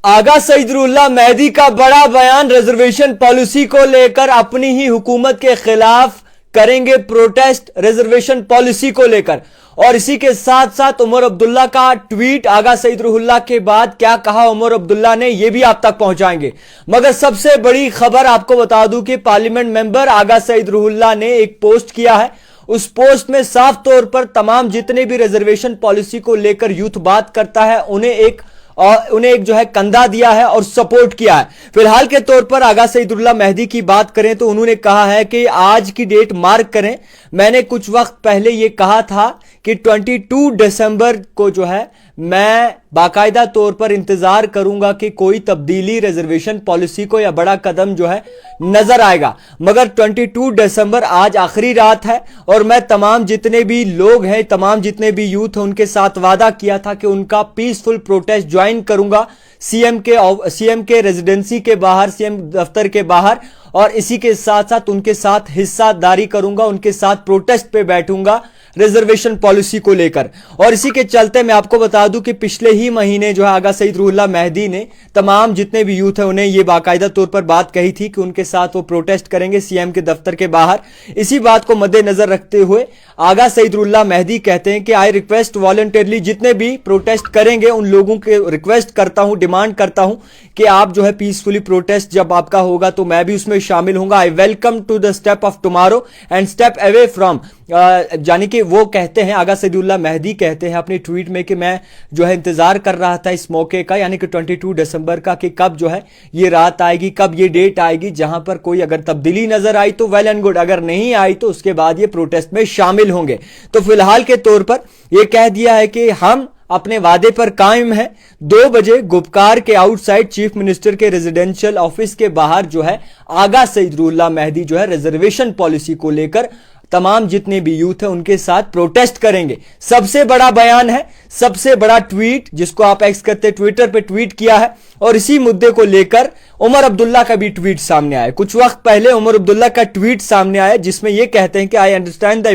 आगा सईदुल्लाह मेहदी का बड़ा बयान, रिजर्वेशन पॉलिसी को लेकर अपनी ही हुकूमत के खिलाफ करेंगे प्रोटेस्ट रिजर्वेशन पॉलिसी को लेकर। और इसी के साथ साथ उमर अब्दुल्ला का ट्वीट, आगा सईदुल्लाह के बाद क्या कहा उमर अब्दुल्ला ने, यह भी आप तक पहुंचाएंगे। मगर सबसे बड़ी खबर आपको बता दूं कि पार्लियामेंट मेंबर आगा सईदुल्लाह ने एक पोस्ट किया है। उस पोस्ट में साफ तौर पर तमाम जितने भी रिजर्वेशन पॉलिसी को लेकर यूथ बात करता है उन्हें एक जो है कंधा दिया है और सपोर्ट किया है। फिलहाल के तौर पर आगा सईदुल्लाह मेहदी की बात करें तो उन्होंने कहा है कि आज की डेट मार्क करें, मैंने कुछ वक्त पहले यह कहा था कि 22 दिसंबर को जो है मैं बाकायदा तौर पर इंतजार करूंगा कि कोई तब्दीली रिजर्वेशन पॉलिसी को या बड़ा कदम जो है नजर आएगा। मगर 22 दिसंबर आज आखिरी रात है और मैं तमाम जितने भी लोग हैं, तमाम जितने भी यूथ हैं, उनके साथ वादा किया था कि उनका पीसफुल प्रोटेस्ट ज्वाइन करूंगा सीएम के रेजिडेंसी के बाहर, सीएम दफ्तर के बाहर, और इसी के साथ साथ उनके साथ हिस्सादारी करूंगा, उनके साथ प्रोटेस्ट पे बैठूंगा रिजर्वेशन पॉलिसी को लेकर। और इसी के चलते मैं आपको बता दूं कि पिछले ही महीने जो है आगा सईदुल्लाह मेहदी ने तमाम जितने भी यूथ है उन्हें यह बाकायदा तौर पर बात कही थी कि उनके साथ वो प्रोटेस्ट करेंगे सीएम के दफ्तर के बाहर। इसी बात को मद्देनजर रखते हुए आगा सईदुल्लाह मेहदी कहते हैं कि आई रिक्वेस्ट वॉलंटियरली, जितने भी प्रोटेस्ट करेंगे उन लोगों के रिक्वेस्ट करता हूं, डिमांड करता हूं कि आप जो है पीसफुली प्रोटेस्ट जब आपका होगा तो मैं भी उसमें शामिल होऊंगा। I welcome to the step of tomorrow and step away from, यानी कि वो कहते हैं, आगा सईदुल्लाह मेहदी कहते हैं अपनी ट्वीट में कि मैं जो है इंतजार कर रहा था इस मौके का, यानी कि 22 दिसंबर का, कि कब जो है ये रात आएगी, कब ये डेट आएगी जहां पर कोई अगर तब्दीली नजर आई तो वेल एंड गुड, अगर नहीं आई तो उसके बाद ये प्रोटेस्ट में शामिल होंगे। तो फिलहाल के तौर पर यह कह दिया है कि हम अपने वादे पर कायम है। 2 बजे गुपकार के आउटसाइड चीफ मिनिस्टर के रेजिडेंशियल ऑफिस के बाहर जो है आगा सईदुल्लाह मेहदी जो है रिजर्वेशन पॉलिसी को लेकर तमाम जितने भी यूथ है उनके साथ प्रोटेस्ट करेंगे। सबसे बड़ा बयान है, सबसे बड़ा ट्वीट जिसको आप एक्स करते ट्विटर पे ट्वीट किया है। और इसी मुद्दे को लेकर उमर अब्दुल्ला का भी ट्वीट सामने आया। कुछ वक्त पहले उमर अब्दुल्ला का ट्वीट सामने आया जिसमें यह कहते हैं कि I understand the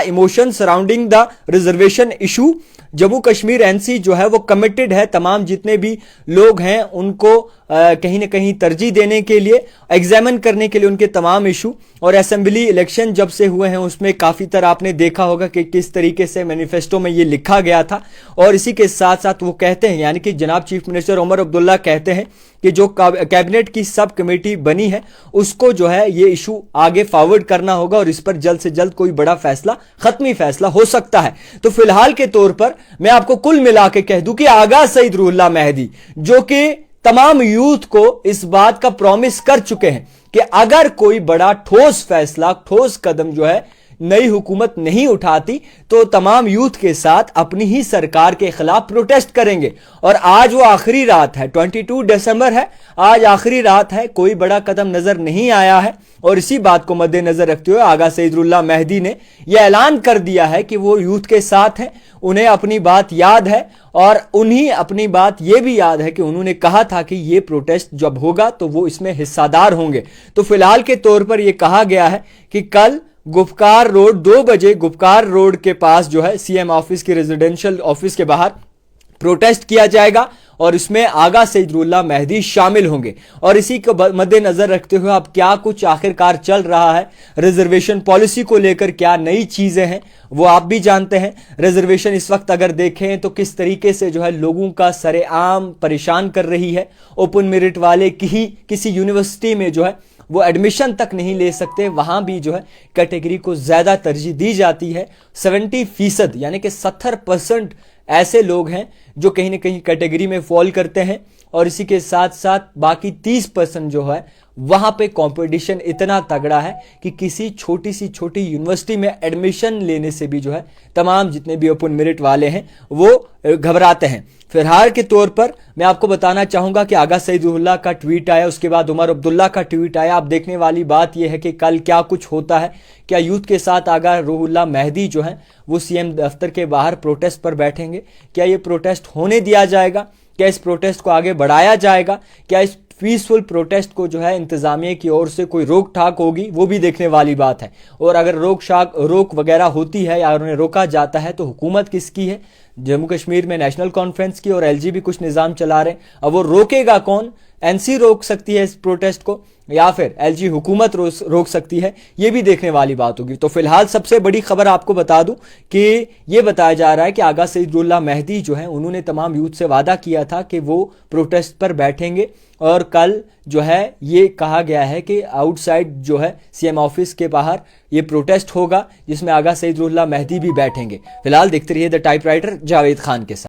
emotion surrounding the reservation issue. Jammu Kashmir NC जो है वो कमिटेड है तमाम जितने भी लोग हैं उनको कहीं ना कहीं तरजीह देने के लिए, एग्जामिन करने के लिए उनके तमाम इशू। और असेंबली इलेक्शन जब से हुए हैं उसमें काफी तरह आपने देखा होगा कि किस तरीके से मैनिफेस्टो में ये लिखा गया था। और इसी के साथ साथ वो कहते हैं, यानी कि जनाब चीफ मिनिस्टर उमर अब्दुल्ला कहते हैं कि जो कैबिनेट की सब कमेटी बनी है उसको जो है ये इशू आगे फॉरवर्ड करना होगा और इस पर जल्द से जल्द कोई बड़ा फैसला, खत्मी फैसला हो सकता है। तो फिलहाल के तौर पर मैं आपको कुल मिला के कह दूं कि आगा सईदुल्लाह मेहदी जो कि तमाम यूथ को इस बात का प्रॉमिस कर चुके हैं कि अगर कोई बड़ा ठोस फैसला, ठोस कदम जो है नई हुकूमत नहीं उठाती तो तमाम यूथ के साथ अपनी ही सरकार के खिलाफ प्रोटेस्ट करेंगे। और आज वो आखिरी रात है, 22 दिसंबर है, आज आखिरी रात है, कोई बड़ा कदम नजर नहीं आया है। और इसी बात को मद्देनजर रखते हुए आगा सईदुल्लाह मेहदी ने यह ऐलान कर दिया है कि वो यूथ के साथ हैं, उन्हें अपनी बात याद है और उन्हीं अपनी बात यह भी याद है कि उन्होंने कहा था कि यह प्रोटेस्ट जब होगा तो वो इसमें हिस्सादार होंगे। तो फिलहाल के तौर पर यह कहा गया है कि कल गुपकार रोड 2 बजे गुपकार रोड के पास जो है सीएम ऑफिस के रेजिडेंशियल ऑफिस के बाहर प्रोटेस्ट किया जाएगा और इसमें आगा सईदुल्लाह मेहदी शामिल होंगे। और इसी को मद्देनजर रखते हुए अब क्या कुछ आखिरकार चल रहा है रिजर्वेशन पॉलिसी को लेकर, क्या नई चीजें हैं वो आप भी जानते हैं। रिजर्वेशन इस वक्त अगर देखें तो किस तरीके से जो है लोगों का सरेआम परेशान कर रही है। ओपन मेरिट वाले किसी यूनिवर्सिटी में जो है वो एडमिशन तक नहीं ले सकते, वहां भी जो है कैटेगरी को ज्यादा तरजीह दी जाती है। 70% यानी कि 70% ऐसे लोग हैं जो कहीं ना कहीं कैटेगरी में फॉल करते हैं। और इसी के साथ साथ बाकी 30% जो है वहां पे कंपटीशन इतना तगड़ा है कि किसी छोटी यूनिवर्सिटी में एडमिशन लेने से भी जो है तमाम जितने भी ओपन मेरिट वाले हैं वो घबराते हैं। फिलहाल के तौर पर मैं आपको बताना चाहूंगा कि आगा सईदुल्लाह का ट्वीट आया, उसके बाद उमर अब्दुल्ला का ट्वीट आया। अब देखने वाली बात यह है कि कल क्या कुछ होता है। क्या यूथ के साथ आगा सईदुल्लाह मेहदी जो है वो सीएम दफ्तर के बाहर प्रोटेस्ट पर बैठेंगे? क्या ये प्रोटेस्ट होने दिया जाएगा क्या इस प्रोटेस्ट को आगे बढ़ाया जाएगा, क्या इस पीसफुल प्रोटेस्ट को जो है इंतजामिया की ओर से कोई रोक ठाक होगी, वो भी देखने वाली बात है। और अगर रोक वगैरह होती है या उन्हें रोका जाता है तो हुकूमत किसकी है? जम्मू कश्मीर में नेशनल कॉन्फ्रेंस की, और एलजी भी कुछ निज़ाम चला रहे हैं। अब वो रोकेगा कौन? एनसी रोक सकती है इस प्रोटेस्ट को या फिर एलजी हुकूमत रोक सकती है, ये भी देखने वाली बात होगी। तो फिलहाल सबसे बड़ी खबर आपको बता दूं कि ये बताया जा रहा है कि आगा सईदुल्लाह मेहदी जो है उन्होंने तमाम यूथ से वादा किया था कि वो प्रोटेस्ट पर बैठेंगे, और कल जो है ये कहा गया है कि आउटसाइड जो है सीएम ऑफिस के बाहर ये प्रोटेस्ट होगा जिसमें आगा सईदुल्लाह मेहदी भी बैठेंगे। फिलहाल देखते रहिए द टाइपराइटर जावेद खान के साथ।